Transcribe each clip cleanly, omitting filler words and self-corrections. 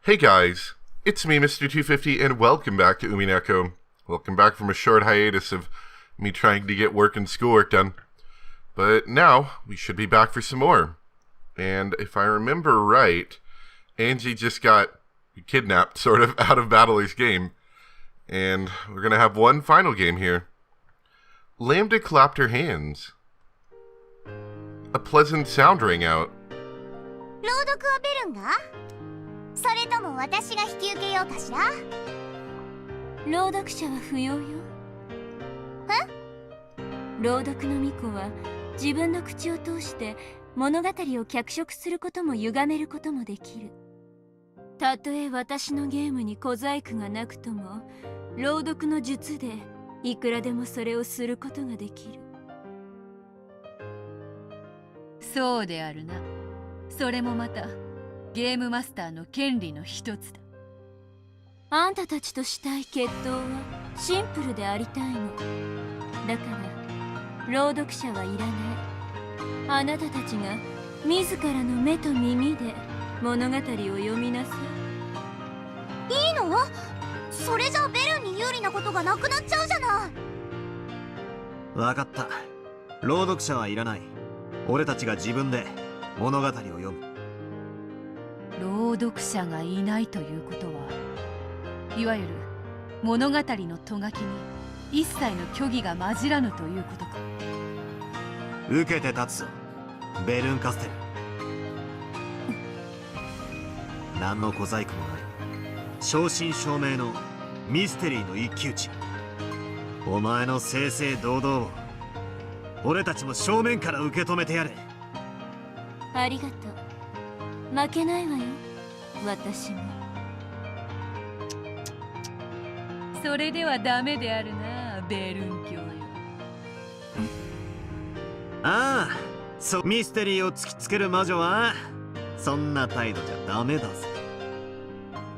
Hey guys, it's me, Pt.258, and welcome back to Umineko. Welcome back from a short hiatus of me trying to get work and schoolwork done. But now, we should be back for some more. And if I remember right, Angie just got kidnapped, sort of, out of Battler's game. And we're gonna have one final game here. Lambda clapped her hands. A pleasant sound rang out. 朗読はベルンが？それとも私が引き受けようかしら？朗読者は不要よ。朗読の巫女は自分の口を通して物語を脚色することも歪めることもできる。たとえ私のゲームに小細工がなくとも、朗読の術でいくらでもそれをすることができる。そうであるな。それもまたゲームマスターの権利の一つだ。あんたたちとしたい決闘はシンプルでありたいの。だから朗読者はいらない。あなたたちが自らの目と耳で物語を読みなさい。いいの？それじゃベルンに有利なことがなくなっちゃうじゃない。わかった。朗読者はいらない。俺たちが自分で物語を読む。朗読者がいないということは、いわゆる物語のとがきに一切の虚偽が混じらぬということか。受けて立つぞ、ベルンカステル。何の小細工もない正真正銘のミステリーの一騎打ち。お前の正々堂々を俺たちも正面から受け止めてやれ。ありがとう。負けないわよ、私も。それではダメであるな、ベルン教よ。ああ、そう、ミステリーを突きつける魔女はそんな態度じゃダメだぜ。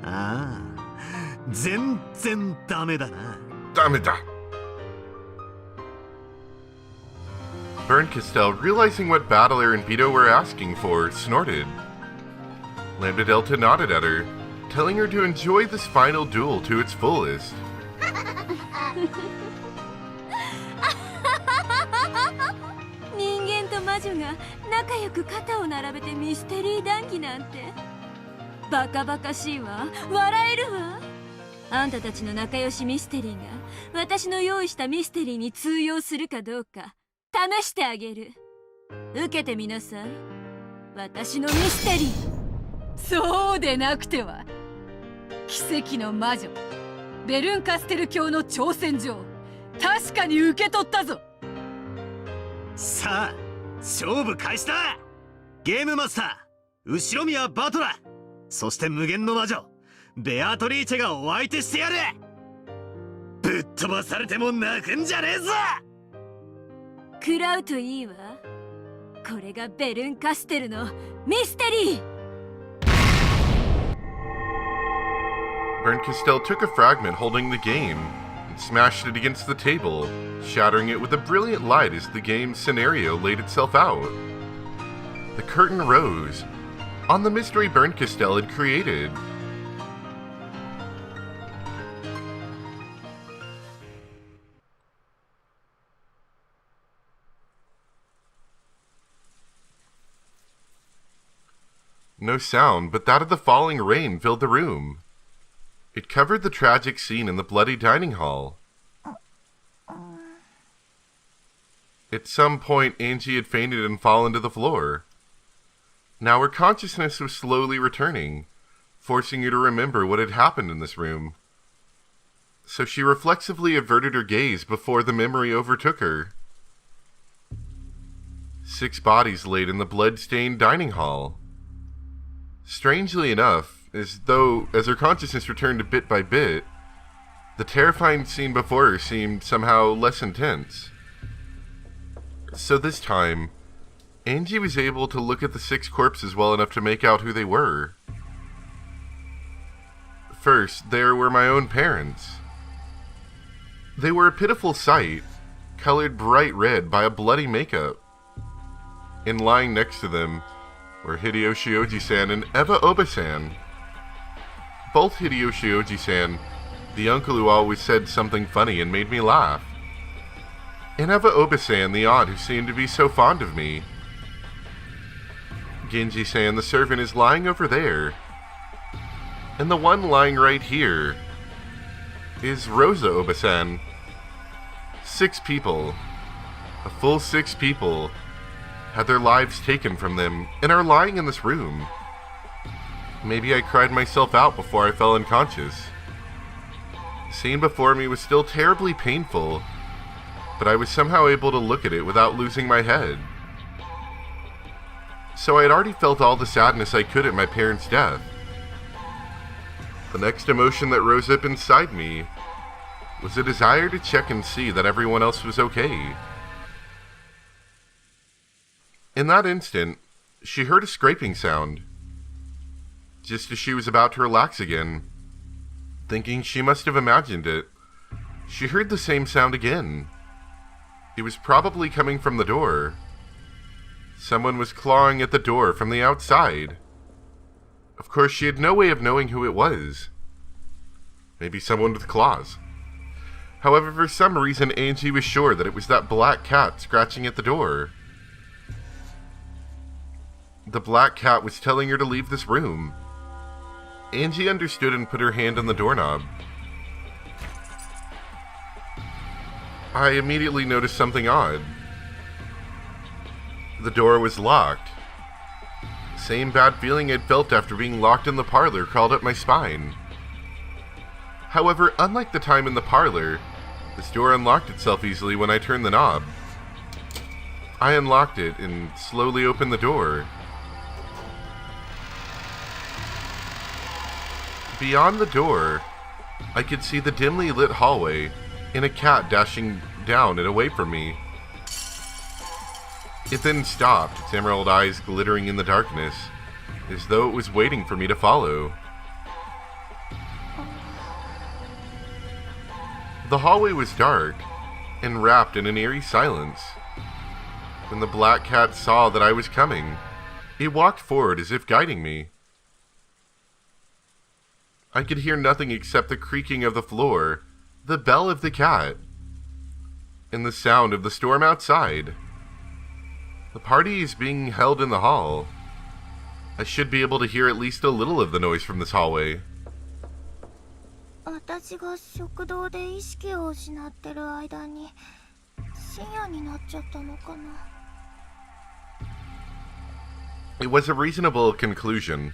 ああ、全然ダメだな。ダメだ! Bernkastel, realizing what Battler and Vito were asking for, snorted. Lambda Delta nodded at her, telling her to enjoy this final duel to its fullest. 人間と魔女が仲良く肩を並べてミステリー談義なんてバカバカしいわ。笑えるわ。あんたたちの仲良しミステリーが私の用意したミステリーに通用するかどうか試してあげる。受けてみなさい、私のミステリー。そうでなくては。奇跡の魔女ベルンカステル教の挑戦状、確かに受け取ったぞ。さあ、勝負開始だ。ゲームマスター後宮バトラー、そして無限の魔女ベアトリーチェがお相手してやる。ぶっ飛ばされても泣くんじゃねえぞ。食らうといいわ。これがベルンカステルのミステリー。Bernkastel took a fragment holding the game and smashed it against the table, shattering it with a brilliant light as the game's scenario laid itself out. The curtain rose on the mystery Bernkastel had created. No sound but that of the falling rain filled the room. It covered the tragic scene in the bloody dining hall. At some point, Angie had fainted and fallen to the floor. Now her consciousness was slowly returning, forcing her to remember what had happened in this room. So she reflexively averted her gaze before the memory overtook her. 6 bodies laid in the blood-stained dining hall. Strangely enough, as her consciousness returned bit by bit, the terrifying scene before her seemed somehow less intense. So this time, Angie was able to look at the 6 corpses well enough to make out who they were. First, there were my own parents. They were a pitiful sight, colored bright red by a bloody makeup. And lying next to them were Hideyoshi Oji-san and Eva Oba-san. both Hideyoshi Oji-san, the uncle who always said something funny and made me laugh, and Eva Oba-san, the aunt who seemed to be so fond of me. Genji-san, the servant, is lying over there, and the one lying right here is Rosa Oba-san. 6 people, a full 6 people, had their lives taken from them and are lying in this room. Maybe I cried myself out before I fell unconscious. The scene before me was still terribly painful, but I was somehow able to look at it without losing my head. So I had already felt all the sadness I could at my parents' death. The next emotion that rose up inside me was a desire to check and see that everyone else was okay. In that instant, she heard a scraping sound. Just as she was about to relax again, thinking she must have imagined it, she heard the same sound again. It was probably coming from the door. Someone was clawing at the door from the outside. Of course, she had no way of knowing who it was. Maybe someone with claws. However, for some reason, Angie was sure that it was that black cat scratching at the door. The black cat was telling her to leave this room. Angie understood and put her hand on the doorknob. I immediately noticed something odd. The door was locked. The same bad feeling I'd felt after being locked in the parlor crawled up my spine. However, unlike the time in the parlor, this door unlocked itself easily when I turned the knob. I unlocked it and slowly opened the door. Beyond the door, I could see the dimly lit hallway and a cat dashing down and away from me. It then stopped, its emerald eyes glittering in the darkness, as though it was waiting for me to follow. The hallway was dark and wrapped in an eerie silence. When the black cat saw that I was coming, it walked forward as if guiding me. I could hear nothing except the creaking of the floor, the bell of the cat, and the sound of the storm outside. The party is being held in the hall. I should be able to hear at least a little of the noise from this hallway. 私が食堂で意識を失ってる間に深夜になっちゃったのかな。 It was a reasonable conclusion.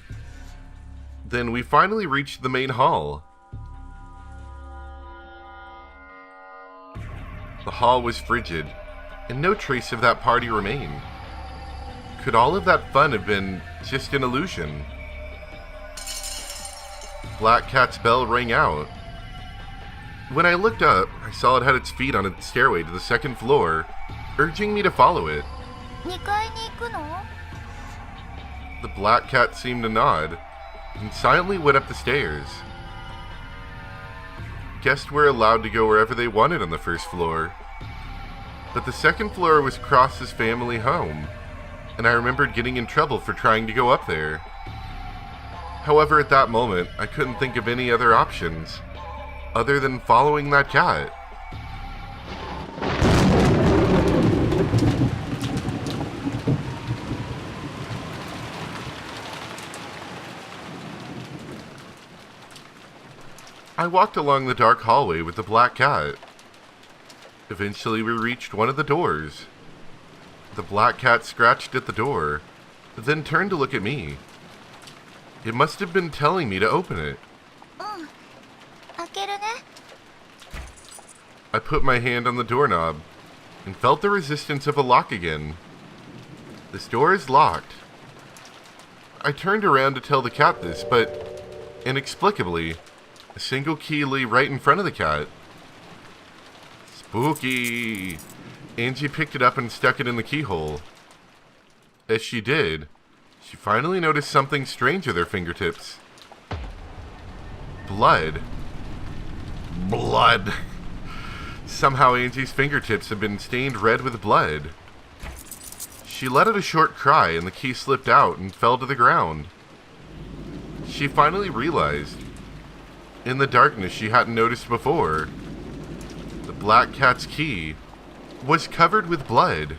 Then we finally reached the main hall. The hall was frigid, and no trace of that party remained. Could all of that fun have been just an illusion? Black Cat's bell rang out. When I looked up, I saw it had its feet on a stairway to the second floor, urging me to follow it. 2階に行くの? The Black Cat seemed to nod, and silently went up the stairs. Guests were allowed to go wherever they wanted on the first floor, but the second floor was Cross's family home, and I remembered getting in trouble for trying to go up there. However, at that moment, I couldn't think of any other options, other than following that cat. I walked along the dark hallway with the black cat. Eventually we reached one of the doors. The black cat scratched at the door, then turned to look at me. It must have been telling me to open it. 開けるね. I put my hand on the doorknob and felt the resistance of a lock again. This door is locked. I turned around to tell the cat this, but inexplicably, a single key lay right in front of the cat. Spooky! Angie picked it up and stuck it in the keyhole. As she did, she finally noticed something strange at her fingertips. Blood. Blood. Somehow Angie's fingertips had been stained red with blood. She let out a short cry and the key slipped out and fell to the ground. She finally realized in the darkness she hadn't noticed before. The black cat's key was covered with blood.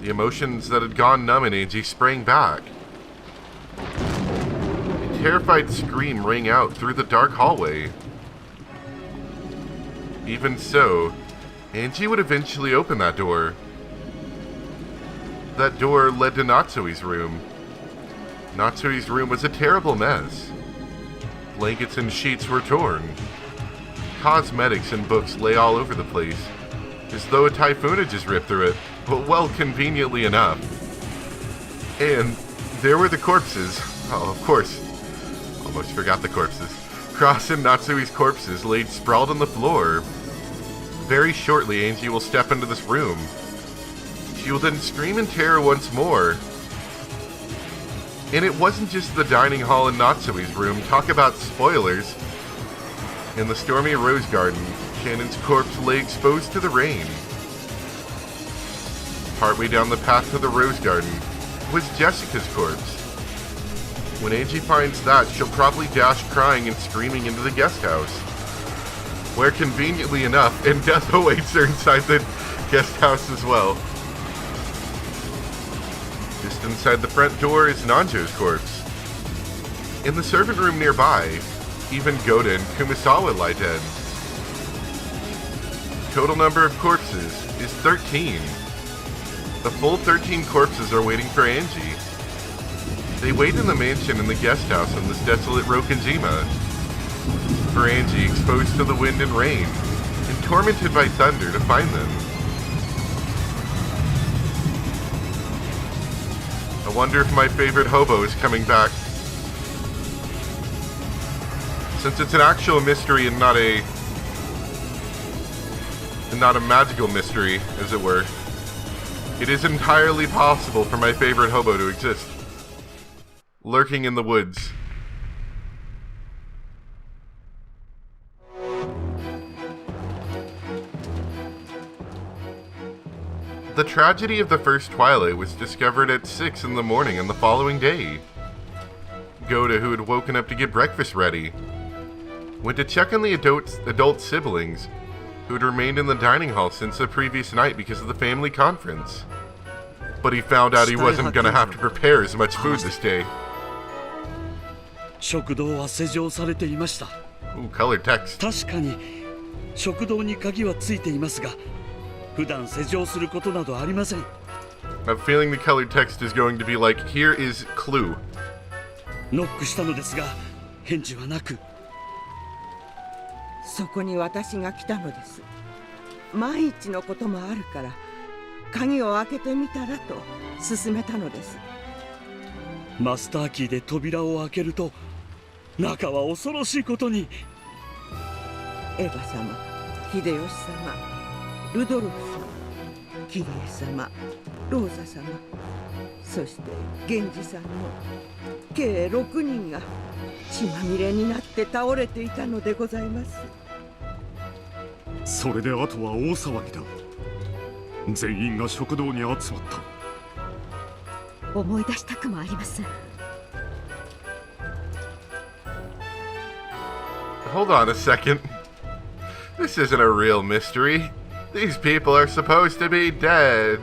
The emotions that had gone numb in Angie sprang back. A terrified scream rang out through the dark hallway. Even so, Angie would eventually open that door. That door led to Natsui's room. Natsui's room was a terrible mess. Blankets and sheets were torn. Cosmetics and books lay all over the place, as though a typhoon had just ripped through it, but well, conveniently enough. And there were the corpses. Oh, of course. Almost forgot the corpses. Cross and Natsui's corpses laid sprawled on the floor. Very shortly, Angie will step into this room. She will then scream in terror once more. And it wasn't just the dining hall in Natsui's room. Talk about spoilers. In the stormy rose garden, Shannon's corpse lay exposed to the rain. Partway down the path to the rose garden was Jessica's corpse. When Angie finds that, she'll probably dash crying and screaming into the guest house, where conveniently enough, and death awaits her inside the guest house as well. Just inside the front door is Nanjo's corpse. In the servant room nearby, even Goda and Kumisawa lie dead. Total number of corpses is 13. The full 13 corpses are waiting for Angie. They wait in the mansion and the guest house in this desolate Rokinjima for Angie, exposed to the wind and rain and tormented by thunder, to find them. I wonder if my favorite hobo is coming back. Since it's an actual mystery and not a magical mystery, as it were, it is entirely possible for my favorite hobo to exist, lurking in the woods. The tragedy of the first Twilight was discovered at 6 in the morning on the following day. Goda, who had woken up to get breakfast ready, went to check on the adult siblings who had remained in the dining hall since the previous night because of the family conference. But he found out he wasn't going to have to prepare as much food this day. 食堂は施錠されていました。 Ooh, colored text. 確かに食堂に鍵はついていますが、普段施錠することなどありません。 I'm feeling the colored text is going to be like, here is clue. ノックしたのですが、返事はなく。そこに私が来たのです。万一のこともあるから、鍵を開けてみたらと勧めたのです。マスターキーで扉を開けると、中は恐ろしいことに。エヴァ様、秀吉様、ルドルフ様、キリエ様、ローザ様、そして源氏さんの計6人が血まみれになって倒れていたのでございます。それであとは大騒ぎだ。全員が食堂に集まった。思い出したくもありません。 Hold on a second. This isn't a real mystery. These people are supposed to be dead.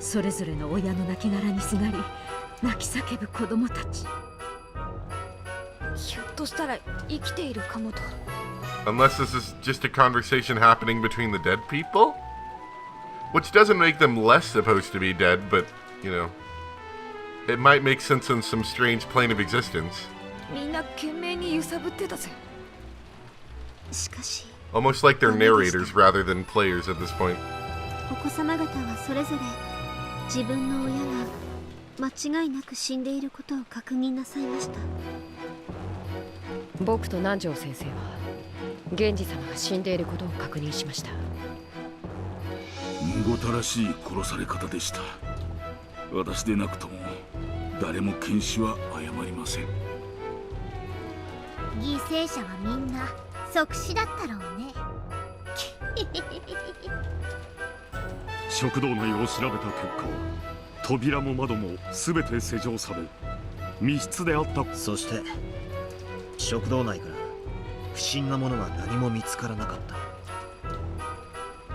それぞれの親の亡骸にすがり、泣き叫ぶ子供たち。ひょっとしたら生きているかもと。 Unless this is just a conversation happening between the dead people? Which doesn't make them less supposed to be dead, but, you know, it might make sense in some strange plane of existence. みんな懸命に揺さぶってたぜ。しかし、 Almost like they're narrators rather than players at this point. お子様方はそれぞれ自分の親が間違いなく死んでいることを確認なさいました。僕と南條先生は源氏様が死んでいることを確認しました。むごたらしい殺され方でした。私でなくとも誰も検視は謝りません。犠牲者はみんな即死だったろうね。食堂内を調べた結果、扉も窓も全て施錠され密室であった。そして食堂内から不審なものは何も見つからなかっ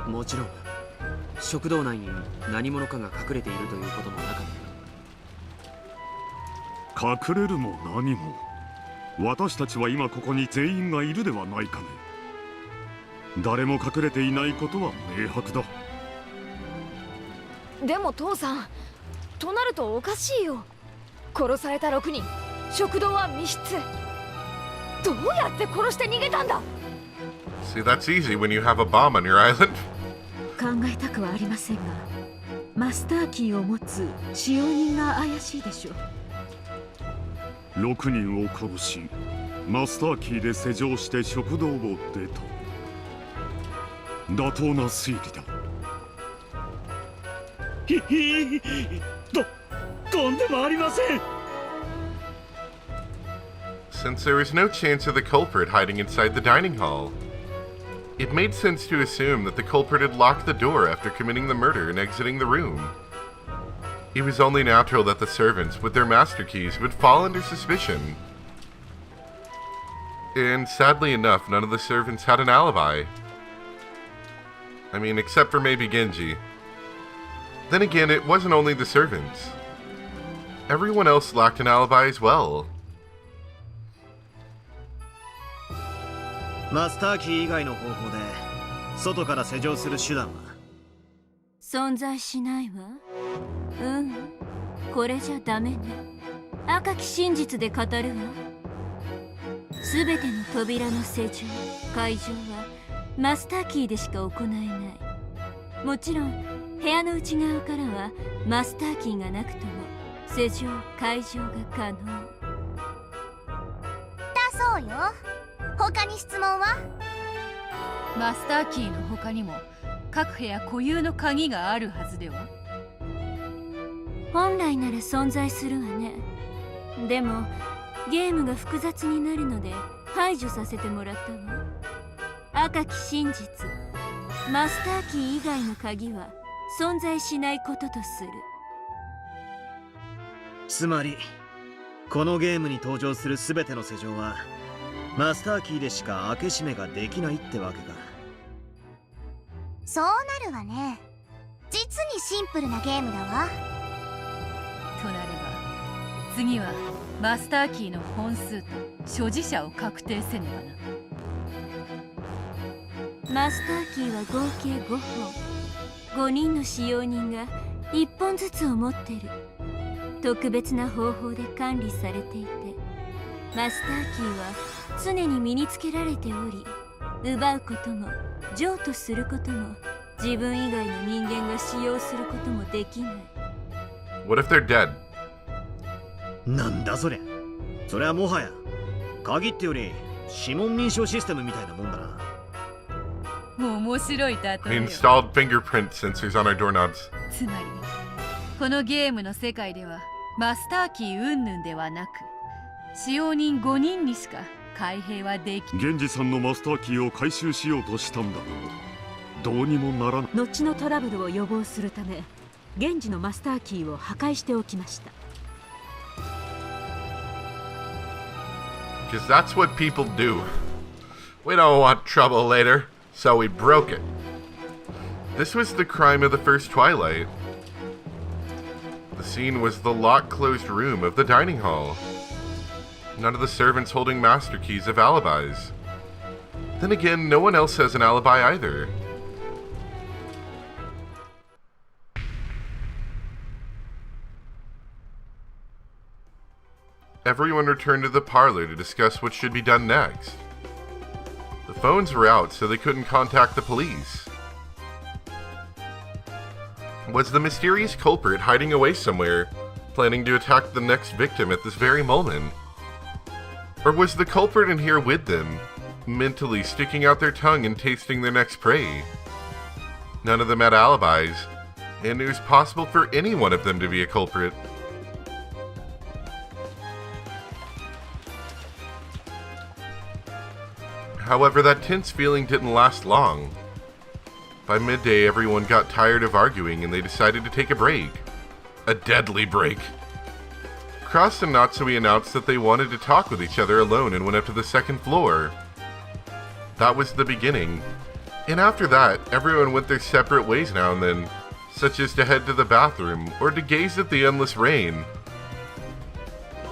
た。もちろん食堂内に何者かが隠れているということもなかった。隠れるも何も、私たちは今ここに全員がいるではないかね。誰も隠れていないことは明白だ。でも父さん、となるとおかしいよ。殺された6人、食堂は密室。どうやって殺して逃げたんだ？ See, that's easy when you have a bomb on your island. 考えたくはありませんが、マスターキーを持つ使用人が怪しいでしょう。6人を殺し、マスターキーで施錠して食堂を出た。妥当な推理だ。とんでもありません。Since there was no chance of the culprit hiding inside the dining hall, it made sense to assume that the culprit had locked the door after committing the murder and exiting the room. It was only natural that the servants, with their master keys, would fall under suspicion. And sadly enough, none of the servants had an alibi. I mean, except for maybe Genji. Then again, it wasn't only the servants. Everyone else lacked an alibi as well. マスターキー以外の方法で外から施錠する手段は存在しないわ。これじゃダメね。赤き真実で語るわ。すべての扉の施錠、解錠はマスターキーでしか行えない。もちろん部屋の内側からはマスターキーがなくとも施錠、解錠が可能だそうよ。他に質問は？マスターキーの他にも各部屋固有の鍵があるはずでは？本来なら存在するわね。でもゲームが複雑になるので排除させてもらったわ。赤き真実、マスターキー以外の鍵は存在しないこととする。つまりこのゲームに登場する全ての施錠はマスターキーでしか開け閉めができないってわけか。そうなるわね。実にシンプルなゲームだわ。となれば次はマスターキーの本数と所持者を確定せねばな。マスターキーは合計5本。5人の使用人が1本ずつを持ってる。特別な方法で管理されていて、マスターキーは常に身につけられており、奪うことも譲渡することも自分以外の人間が使用することもできない。 What if they're dead? なんだそりゃ。それはもはや鍵ってより指紋認証システムみたいなもんだな。面白い例えよ。 We installed fingerprint sensors on our doorknobs. つまりこのゲームの世界ではマスターキー云々ではなく使用人5人にしか開閉はでき。源氏さんのマスターキーを回収しようとしたんだがどうにもならない。後のトラブルを予防するため源氏のマスターキーを破壊しておきました。 Because that's what people do. We don't want trouble later, so we broke it. This was the crime of the first Twilight. The scene was the locked-closed room of the dining hall. None of the servants holding master keys have alibis. Then again, no one else has an alibi either. Everyone returned to the parlor to discuss what should be done next. The phones were out, so they couldn't contact the police. Was the mysterious culprit hiding away somewhere, planning to attack the next victim at this very moment? Or was the culprit in here with them, mentally sticking out their tongue and tasting their next prey? None of them had alibis, and it was possible for any one of them to be a culprit. However, that tense feeling didn't last long. By midday, everyone got tired of arguing and they decided to take a break. A deadly break. Cross and Natsui announced that they wanted to talk with each other alone and went up to the second floor. that was the beginning. And after that, everyone went their separate ways now and then, such as to head to the bathroom or to gaze at the endless rain.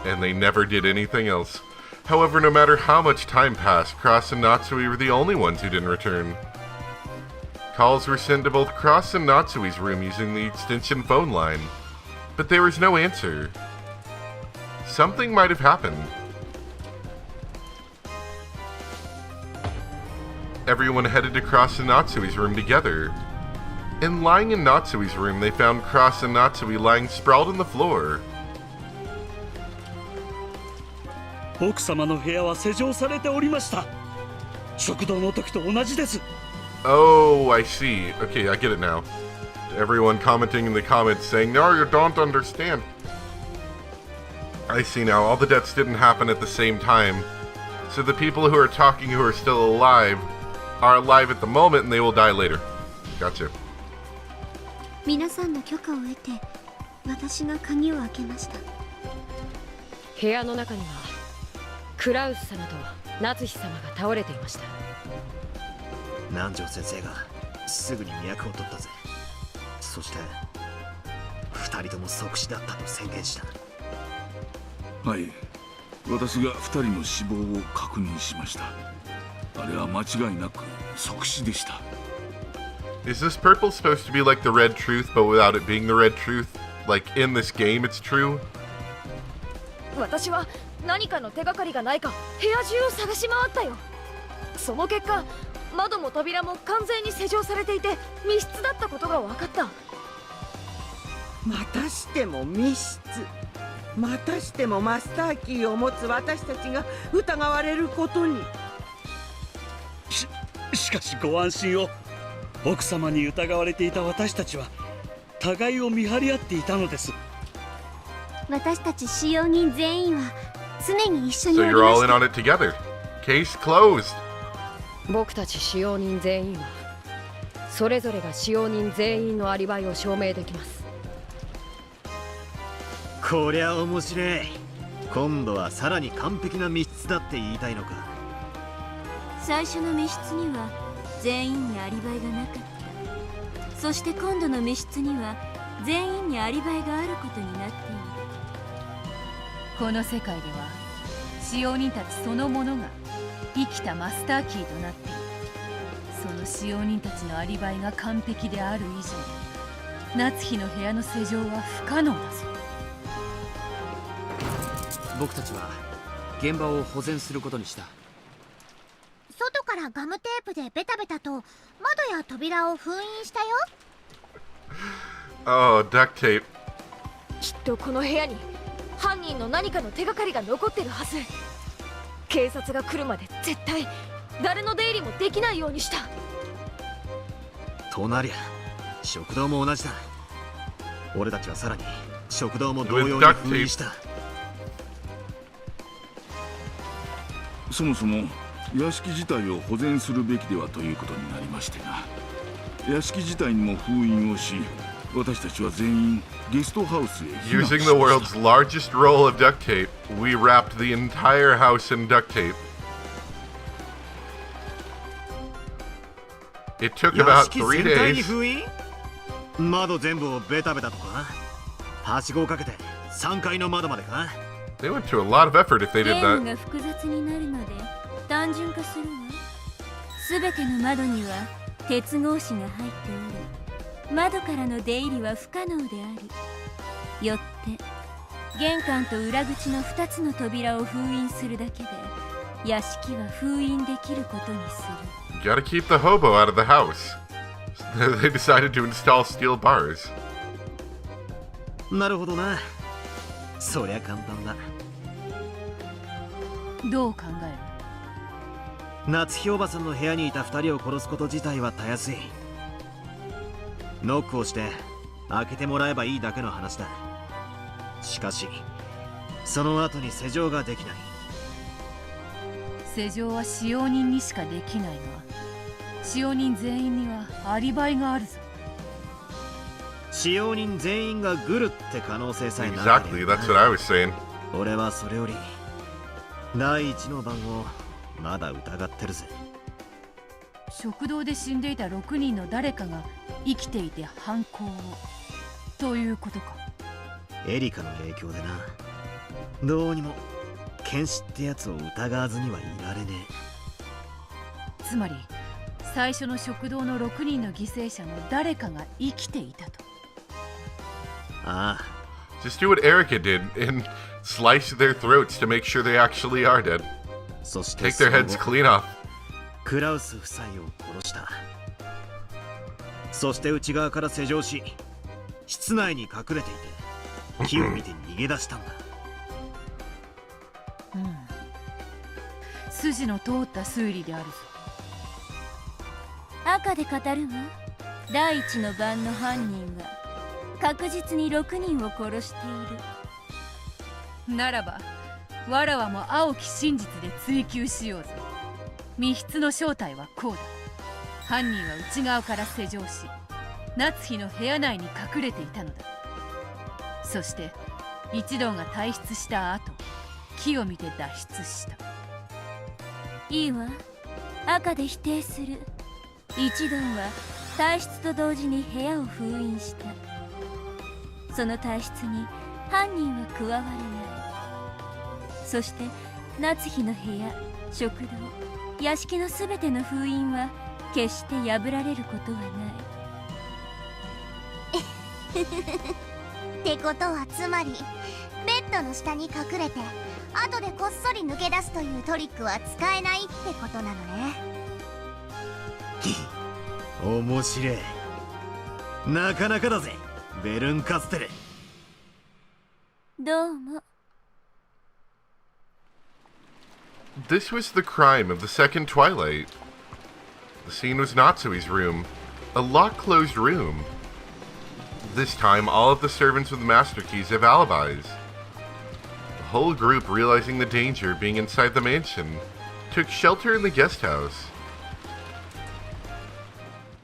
And they never did anything else. However, no matter how much time passed, Cross and Natsui were the only ones who didn't return. Calls were sent to both Cross and Natsui's room using the extension phone line, but there was no answer. Something might have happened. Everyone headed to Cross and Natsui's room together. And lying in Natsui's room, they found Cross and Natsui lying sprawled on the floor. 奥様の部屋は施錠されておりました。食堂の時と同じです。 Oh, I see. Okay, I get it now. Everyone commenting in the comments saying, no, you don't understand. I see now. All the deaths didn't happen at the same time. So the people who are talking who are still alive are alive at the moment and they will die later. Gotcha. 皆さんの許可を得て私が鍵を開けました。部屋の中にはクラウス様と夏日様が倒れていました。南條先生がすぐに脈を取ったぜ。そして2人とも即死だったと宣言した。はい、私が2人の死亡を確認しました。あれは間違いなく即死でした。 Is this purple supposed to be like the red truth, but without it being the red truth? Like in this game it's true? 私は何かの手がかりがないか部屋中を探し回ったよ。その結果、窓も扉も完全に施錠されていて密室だったことが分かった。またしても密室。またしてもマスターキーを持つ私たちが疑われることに。しかしご安心を。奥様に疑われていた私たちは互いを見張り合っていたのです。私たち使用人全員は常に一緒に So おり you're ま all し in た。 on it together. Case closed. 僕たち使用人全員はそれぞれが使用人全員のアリバイを証明できます。こりゃ面白い。今度はさらに完璧な密室だって言いたいのか。最初の密室には全員にアリバイがなかった。そして今度の密室には全員にアリバイがあることになっている。この世界では使用人たちそのものが生きたマスターキーとなっている。その使用人たちのアリバイが完璧である以上、夏日の部屋の施錠は不可能だぞ。僕たちは現場を保全することにした。外からガムテープでベタベタと窓や扉を封印したよ。Oh, duct tape. きっとこの部屋に犯人の何かの手がかりが残ってるはず。警察が来るまで絶対誰の出入りもできないようにした。となりゃ食堂も同じだ。俺たちはさらに食堂も同様に封印した。そもそも屋敷自体を保全するべきではということになりましてな。屋敷自体にも封印をし、私たちは全員ゲストハウスへ避難しました。 Using the world's largest roll of duct tape, we wrapped the entire house in duct tape. It took about 3 days. 窓全部をベタベタとか、はしごをかけて3階の窓までか。 They went to a lot of effort if they ゲ did ーム that. が複雑になるので単純化するわ。すべての窓には鉄格子が入っており、窓からの出入りは不可能である。よって玄関と裏口の2つの扉を封印するだけで屋敷は封印できることにする。 Gotta keep the hobo out of the house. They decided to install steel bars. なるほどな。そりゃ簡単だ。どう考える？夏日おばさんの部屋にいた2人を殺すこと自体はたやすい。ノックをして開けてもらえばいいだけの話だ。しかしその後に施錠ができない。施錠は使用人にしかできないが、使用人全員にはアリバイがあるぞ。使用人全員がグルって可能性さえなけ Exactly, れば that's what I was saying. 俺はそれより第一の番をまだ疑ってるぜ。食堂で死んでいた6人の誰かが生きていて犯行をということか。エリカの影響でな。どうにも剣士ってやつを疑わずにはいられねえ。つまり最初の食堂の6人の犠牲者の誰かが生きていたと。ああ。Just do what Erica did and slice their throats to make sure they actually are dead. そして Take their heads clean off. クラウス夫妻を殺した。そして内側から施錠し、室内に隠れていて木を見て逃げ出したんだ。うん、筋の通った推理であるぞ。赤で語るわ。第一の番の犯人は確実に6人を殺している。ならばわらわも青き真実で追求しようぞ。密室の正体はこうだ。犯人は内側から施錠し、夏日の部屋内に隠れていたのだ。そして一同が退出した後、木を見て脱出した。いいわ。赤で否定する。一同は退出と同時に部屋を封印した。その退出に犯人は加わらない。そして夏日の部屋、食堂、屋敷のすべての封印は決して破られることはない。ってことはつまりベッドの下に隠れて後でこっそり抜け出すというトリックは使えないってことなのね。面白い。なかなかだぜベルンカステル。どうも。This was the crime of the second Twilight. The scene was Natsui's room, a lock-closed room. This time, all of the servants with master keys have alibis. The whole group, realizing the danger being inside the mansion, took shelter in the guest house.